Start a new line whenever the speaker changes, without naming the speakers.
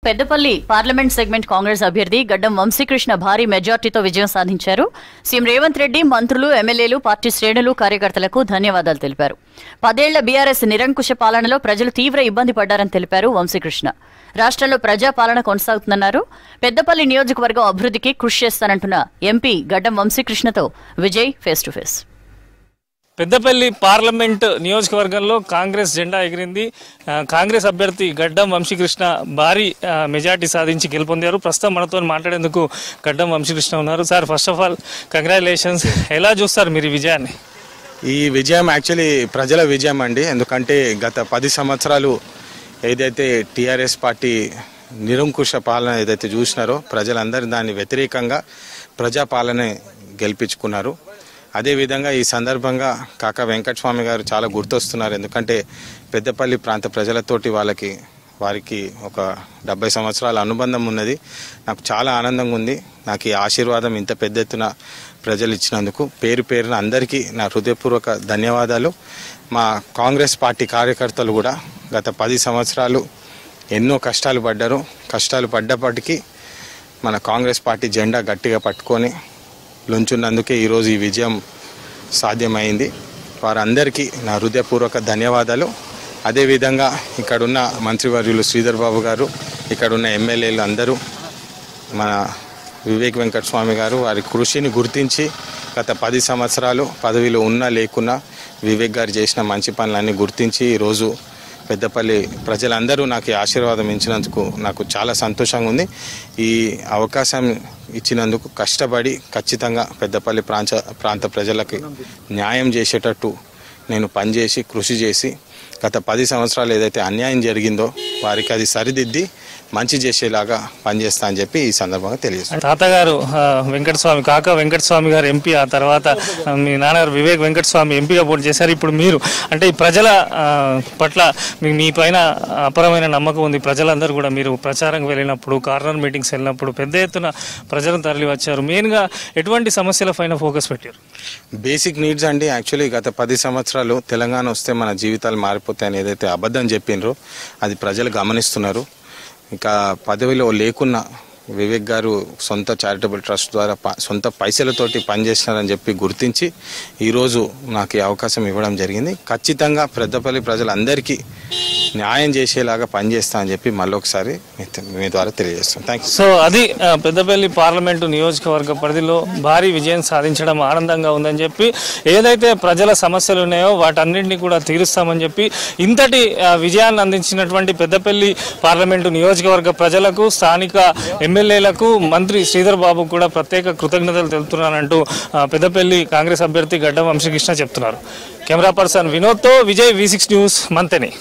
Peddapalli parliament segment Congress అభ్యర్థి గడ్డం వంశీకృష్ణ భారీ మెజార్టీతో విజయం సాధించారు. సీఎం రేవంత్ రెడ్డి, మంత్రులు, ఎమ్మెల్యేలు, పార్టీ శ్రేణులు, కార్యకర్తలకు ధన్యవాదాలు తెలిపారు. 10 ఏళ్ల బీఆర్ఎస్ నిరంకుశ పాలనలో ప్రజలు తీవ్ర ఇబ్బంది పడ్డారని తెలిపారు వంశీకృష్ణ. రాష్ట్రంలో ప్రజాపాలన కొనసాగుతుందన్నారు. పెద్దపల్లి నియోజకవర్గం అభివృద్ధికి కృషి చేస్తానంటున్న ఎంపీ గడ్డం వంశీకృష్ణతో Vijay face to face.
Peddapalli parliament నియోజకవర్గంలో కాంగ్రెస్ జెండా ఎగిరింది. కాంగ్రెస్ అభ్యర్థి గడ్డం వంశీకృష్ణ భారీ మెజార్టీ సాధించి గెలుపొందారు. ప్రస్తుతం మనతో మాట్లాడేందుకు గడ్డం వంశీకృష్ణ ఉన్నారు. Sir, first of all congratulations. ఎలా చూస్తారు మీరు ఈ విజయాన్ని?
ఈ విజయం యాక్చువల్లీ ప్రజల విజయం అండి. ఎందుకంటే గత 10 సంవత్సరాలు ఏదైతే టీఆర్ఎస్ పార్టీ నిరంకుశ పాలన ఏదైతే చూసినారో ప్రజలందరూ దాన్ని వ్యతిరేకంగా ప్రజాపాలన గెలిపించుకున్నారు. అదేవిధంగా ఈ సందర్భంగా కాకా వెంకటస్వామి గారు చాలా గుర్తొస్తున్నారు. ఎందుకంటే పెద్దపల్లి ప్రాంత ప్రజలతోటి వారికి ఒక 70 సంవత్సరాల అనుబంధం ఉన్నది. నాకు చాలా ఆనందంగా ఉంది. నాకు ఈ ఆశీర్వాదం ఇంత పెద్ద ఎత్తున ప్రజలు ఇచ్చినందుకు పేరు పేరున అందరికీ నా హృదయపూర్వక ధన్యవాదాలు. మా కాంగ్రెస్ పార్టీ కార్యకర్తలు కూడా గత 10 సంవత్సరాలు ఎన్నో కష్టాలు పడ్డారు. కష్టాలు పడ్డప్పటికీ మన కాంగ్రెస్ పార్టీ జెండా గట్టిగా పట్టుకొని లుంచున్నందుకే ఈరోజు ఈ విజయం సాధ్యమైంది. వారందరికీ నా హృదయపూర్వక ధన్యవాదాలు. అదేవిధంగా ఇక్కడున్న మంత్రివర్యులు శ్రీధర్ బాబు గారు, ఇక్కడున్న ఎమ్మెల్యేలు అందరూ, మన వివేక్ వెంకటస్వామి గారు వారి కృషిని గుర్తించి గత 10 సంవత్సరాలు పదవిలో ఉన్నా లేకున్నా వివేక్ గారు చేసిన మంచి పనులన్నీ గుర్తించి ఈరోజు పెద్దపల్లి ప్రజలందరూ నాకు ఆశీర్వాదం ఇచ్చినందుకు నాకు చాలా సంతోషంగా ఉంది. ఈ అవకాశం ఇచ్చినందుకు కష్టపడి ఖచ్చితంగా పెద్దపల్లి ప్రాంత ప్రజలకు న్యాయం చేసేటట్టు నేను పనిచేసి కృషి చేసి గత 10 సంవత్సరాలు ఏదైతే అన్యాయం జరిగిందో వారికి అది సరిదిద్ది మంచి చేసేలాగా పనిచేస్తా అని చెప్పి ఈ సందర్భంగా తెలియజేస్తాను.
తాతగారు వెంకటస్వామి, కాకా వెంకటస్వామి గారు ఎంపీ, ఆ తర్వాత మీ నాన్నగారు వివేక్ వెంకటస్వామి ఎంపీగా పోటీ చేశారు. ఇప్పుడు మీరు అంటే ఈ ప్రజల పట్ల మీ పైన అపరమైన నమ్మకం ఉంది. ప్రజలందరూ కూడా మీరు ప్రచారం వెళ్ళినప్పుడు, కార్నర్ మీటింగ్స్ వెళ్ళినప్పుడు పెద్ద ఎత్తున ప్రజలను తరలి వచ్చారు. మెయిన్గా ఎటువంటి సమస్యల పైన ఫోకస్ పెట్టారు?
బేసిక్ నీడ్స్ అండి. యాక్చువల్లీ గత 10 సంవత్సరాలు తెలంగాణ వస్తే మన జీవితాలు మారిపోతాయని ఏదైతే అబద్ధం చెప్పినరో అది ప్రజలు గమనిస్తున్నారు. ఇంకా పదవిలో లేకున్నా వివేక్ గారు సొంత చారిటబుల్ ట్రస్ట్ ద్వారా సొంత పైసలతోటి పనిచేస్తున్నారని చెప్పి గుర్తించి ఈరోజు నాకు ఈ అవకాశం ఇవ్వడం జరిగింది. ఖచ్చితంగా పెద్దపల్లి ప్రజలందరికీ న్యాయం చేసేలాగా పనిచేస్తా అని చెప్పి మళ్ళొకసారి మీ ద్వారా తెలియజేస్తాను. థ్యాంక్స్.
సో అది పెద్దపల్లి పార్లమెంటు నియోజకవర్గ పరిధిలో భారీ విజయం సాధించడం ఆనందంగా ఉందని చెప్పి, ఏదైతే ప్రజల సమస్యలు ఉన్నాయో వాటన్నింటినీ కూడా తీరుస్తామని చెప్పి ఇంతటి విజయాన్ని అందించినటువంటి పెద్దపల్లి పార్లమెంటు నియోజకవర్గ ప్రజలకు, స్థానిక ఎమ్మెల్యేలకు, మంత్రి శ్రీధర్ బాబు కూడా ప్రత్యేక కృతజ్ఞతలు తెలుపుతున్నానంటూ పెద్దపల్లి కాంగ్రెస్ అభ్యర్థి గడ్డం వంశీకృష్ణ చెప్తున్నారు. కెమెరా పర్సన్ వినోద్తో విజయ్, V6 న్యూస్, మంతెని.